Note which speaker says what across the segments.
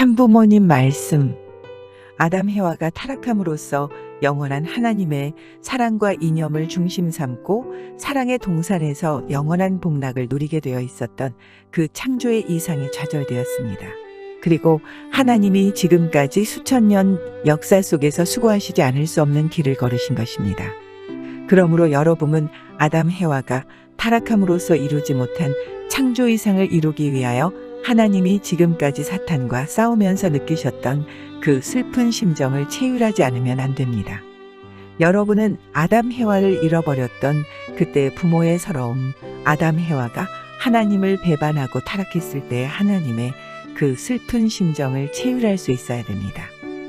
Speaker 1: 참부모님 말씀. 아담 해와가 타락함으로써 영원한 하나님의 사랑과 이념을 중심 삼고 사랑의 동산에서 영원한 복락을 누리게 되어 있었던 그 창조의 이상이 좌절되었습니다. 그리고 하나님이 지금까지 수천 년 역사 속에서 수고하시지 않을 수 없는 길을 걸으신 것입니다. 그러므로 여러분은 아담 해와가 타락함으로써 이루지 못한 창조 이상을 이루기 위하여 하나님이 지금까지 사탄과 싸우면서 느끼셨던 그 슬픈 심정을 체휼하지 않으면 안 됩니다. 여러분은 아담 해와를 잃어버렸던 그때의 부모의 서러움, 아담 해와가 하나님을 배반하고 타락했을 때의 하나님의 그 슬픈 심정을 체휼할 수 있어야 됩니다.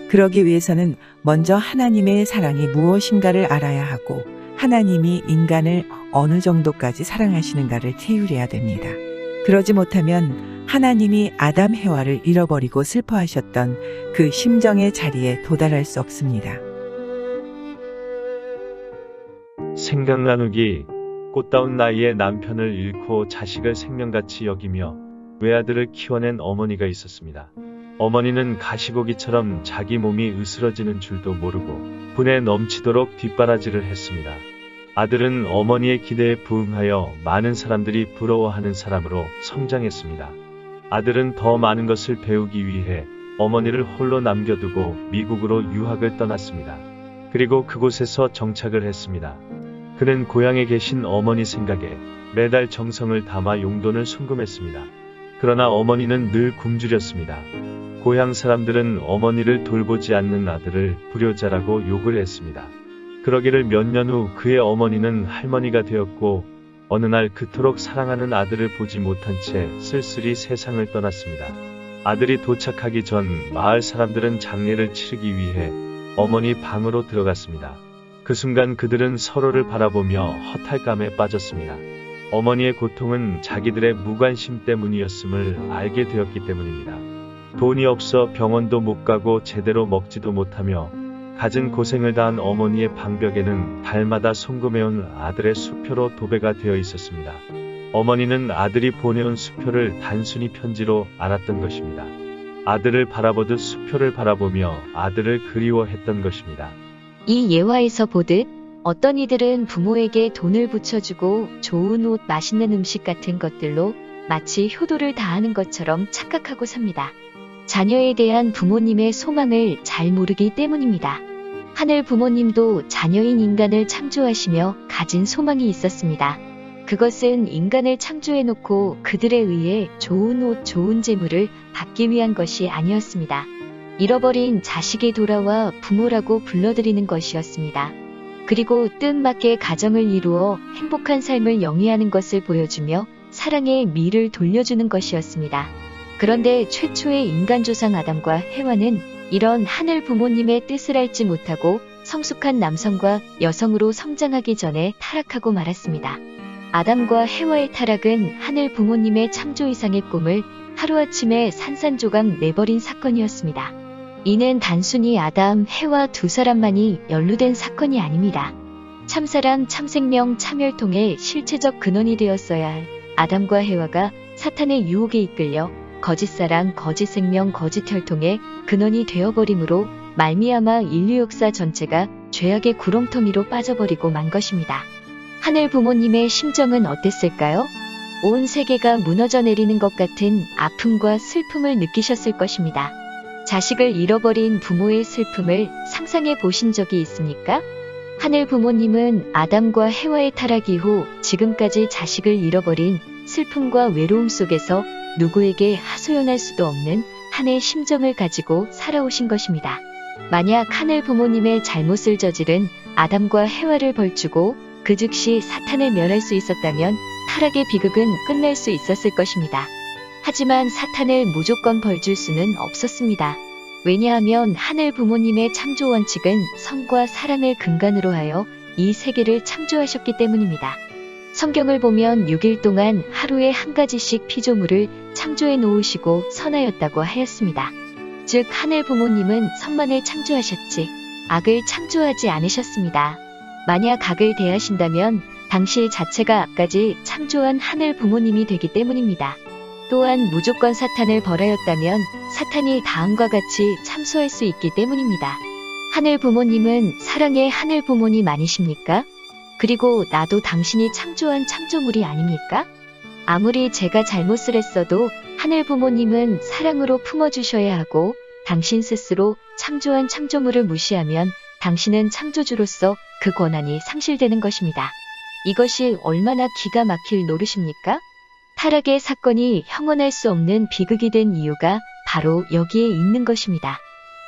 Speaker 1: 그러기 위해서는 먼저 하나님의 사랑이 무엇인가를 알아야 하고 하나님이 인간을 어느 정도까지 사랑하시는가를 체휼해야 됩니다. 그러지 못하면 하나님이 아담 해와를 잃어버리고 슬퍼하셨던 그 심정의 자리에 도달할 수 없습니다.
Speaker 2: 생각 나누기. 꽃다운 나이에 남편을 잃고 자식을 생명같이 여기며 외아들을 키워낸 어머니가 있었습니다. 어머니는 가시고기처럼 자기 몸이 으스러지는 줄도 모르고 분에 넘치도록 뒷바라지를 했습니다. 아들은 어머니의 기대에 부응하여 많은 사람들이 부러워하는 사람으로 성장했습니다. 아들은 더 많은 것을 배우기 위해 어머니를 홀로 남겨두고 미국으로 유학을 떠났습니다. 그리고 그곳에서 정착을 했습니다. 그는 고향에 계신 어머니 생각에 매달 정성을 담아 용돈을 송금했습니다. 그러나 어머니는 늘 굶주렸습니다. 고향 사람들은 어머니를 돌보지 않는 아들을 불효자라고 욕을 했습니다. 그러기를 몇 년 후 그의 어머니는 할머니가 되었고 어느 날 그토록 사랑하는 아들을 보지 못한 채 쓸쓸히 세상을 떠났습니다. 아들이 도착하기 전 마을 사람들은 장례를 치르기 위해 어머니 방으로 들어갔습니다. 그 순간 그들은 서로를 바라보며 허탈감에 빠졌습니다. 어머니의 고통은 자기들의 무관심 때문이었음을 알게 되었기 때문입니다. 돈이 없어 병원도 못 가고 제대로 먹지도 못하며 갖은 고생을 다한 어머니의 방벽에는 달마다 송금해온 아들의 수표로 도배가 되어 있었습니다. 어머니는 아들이 보내온 수표를 단순히 편지로 알았던 것입니다. 아들을 바라보듯 수표를 바라보며 아들을 그리워했던 것입니다.
Speaker 3: 이 예화에서 보듯 어떤 이들은 부모에게 돈을 붙여주고 좋은 옷, 맛있는 음식 같은 것들로 마치 효도를 다하는 것처럼 착각하고 삽니다. 자녀에 대한 부모님의 소망을 잘 모르기 때문입니다. 하늘 부모님도 자녀인 인간을 창조하시며 가진 소망이 있었습니다. 그것은 인간을 창조해놓고 그들에 의해 좋은 옷, 좋은 재물을 받기 위한 것이 아니었습니다. 잃어버린 자식이 돌아와 부모라고 불러들이는 것이었습니다. 그리고 뜻맞게 가정을 이루어 행복한 삶을 영위하는 것을 보여주며 사랑의 미를 돌려주는 것이었습니다. 그런데 최초의 인간 조상 아담과 해와는 이런 하늘 부모님의 뜻을 알지 못하고 성숙한 남성과 여성으로 성장하기 전에 타락하고 말았습니다. 아담과 해와의 타락은 하늘 부모님의 창조 이상의 꿈을 하루아침에 산산조각 내버린 사건이었습니다. 이는 단순히 아담, 해와 두 사람만이 연루된 사건이 아닙니다. 참사랑, 참생명, 참혈통의 실체적 근원이 되었어야 할 아담과 해와가 사탄의 유혹에 이끌려 거짓사랑, 거짓생명, 거짓혈통의 근원이 되어버림으로 말미암아 인류 역사 전체가 죄악의 구렁텅이로 빠져버리고 만 것입니다. 하늘 부모님의 심정은 어땠을까요? 온 세계가 무너져 내리는 것 같은 아픔과 슬픔을 느끼셨을 것입니다. 자식을 잃어버린 부모의 슬픔을 상상해 보신 적이 있습니까? 하늘 부모님은 아담과 해와의 타락 이후 지금까지 자식을 잃어버린 슬픔과 외로움 속에서 누구에게 하소연할 수도 없는 한의 심정을 가지고 살아오신 것입니다. 만약 하늘 부모님의 잘못을 저지른 아담과 해와를 벌주고 그 즉시 사탄을 멸할 수 있었다면 타락의 비극은 끝날 수 있었을 것입니다. 하지만 사탄을 무조건 벌줄 수는 없었습니다. 왜냐하면 하늘 부모님의 창조 원칙은 성과 사랑을 근간으로 하여 이 세계를 창조하셨기 때문입니다. 성경을 보면 6일 동안 하루에 한 가지씩 피조물을 창조해 놓으시고 선하였다고 하였습니다. 즉 하늘 부모님은 선만을 창조하셨지 악을 창조하지 않으셨습니다. 만약 악을 대하신다면 당시 자체가 악까지 창조한 하늘 부모님이 되기 때문입니다. 또한 무조건 사탄을 벌하였다면 사탄이 다음과 같이 참소할 수 있기 때문입니다. 하늘 부모님은 사랑의 하늘 부모님 아니십니까? 그리고 나도 당신이 창조한 창조물이 아닙니까? 아무리 제가 잘못을 했어도 하늘 부모님은 사랑으로 품어주셔야 하고 당신 스스로 창조한 창조물을 무시하면 당신은 창조주로서 그 권한이 상실되는 것입니다. 이것이 얼마나 기가 막힐 노릇입니까? 타락의 사건이 형언할 수 없는 비극이 된 이유가 바로 여기에 있는 것입니다.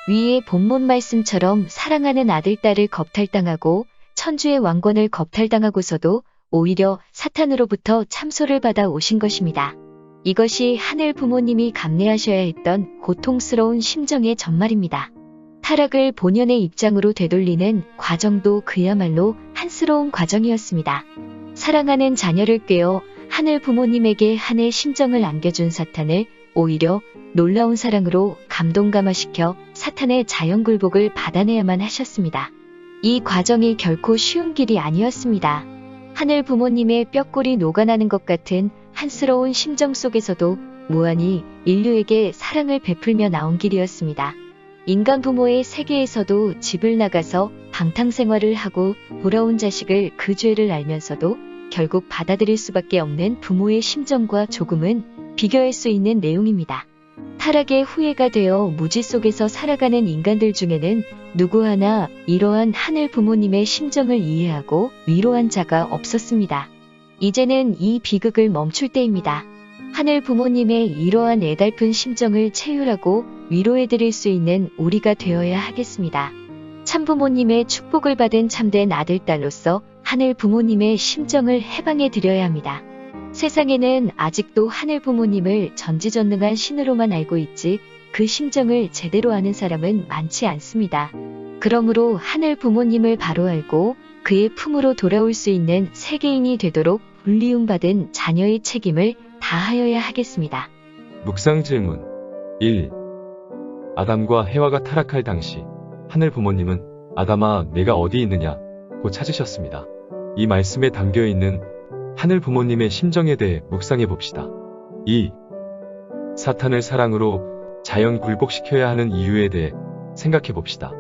Speaker 3: 위의 본문 말씀처럼 사랑하는 아들, 딸을 겁탈당하고 천주의 왕권을 겁탈당하고서도 오히려 사탄으로부터 참소를 받아 오신 것입니다. 이것이 하늘 부모님이 감내하셔야 했던 고통스러운 심정의 전말입니다. 타락을 본연의 입장으로 되돌리는 과정도 그야말로 한스러운 과정이었습니다. 사랑하는 자녀를 꿰어 하늘 부모님에게 한의 심정을 안겨준 사탄을 오히려 놀라운 사랑으로 감동감화시켜 사탄의 자연굴복을 받아내야만 하셨습니다. 이 과정이 결코 쉬운 길이 아니었습니다. 하늘 부모님의 뼈골이 녹아나는 것 같은 한스러운 심정 속에서도 무한히 인류에게 사랑을 베풀며 나온 길이었습니다. 인간 부모의 세계에서도 집을 나가서 방탕생활을 하고 돌아온 자식을 그 죄를 알면서도 결국 받아들일 수밖에 없는 부모의 심정과 조금은 비교할 수 있는 내용입니다. 타락의 후예가 되어 무지 속에서 살아가는 인간들 중에는 누구 하나 이러한 하늘 부모님의 심정을 이해하고 위로한 자가 없었습니다. 이제는 이 비극을 멈출 때입니다. 하늘 부모님의 이러한 애달픈 심정을 체휼하고 위로해드릴 수 있는 우리가 되어야 하겠습니다. 참부모님의 축복을 받은 참된 아들, 딸로서 하늘 부모님의 심정을 해방해드려야 합니다. 세상에는 아직도 하늘 부모님을 전지전능한 신으로만 알고 있지 그 심정을 제대로 아는 사람은 많지 않습니다. 그러므로 하늘 부모님을 바로 알고 그의 품으로 돌아올 수 있는 세계인이 되도록 불리움받은 자녀의 책임을 다하여야 하겠습니다.
Speaker 4: 묵상 질문 1. 아담과 해와가 타락할 당시 하늘 부모님은 아담아 내가 어디 있느냐 고 찾으셨습니다. 이 말씀에 담겨있는 하늘 부모님의 심정에 대해 묵상해 봅시다. 2. 사탄을 사랑으로 자연 굴복시켜야 하는 이유에 대해 생각해 봅시다.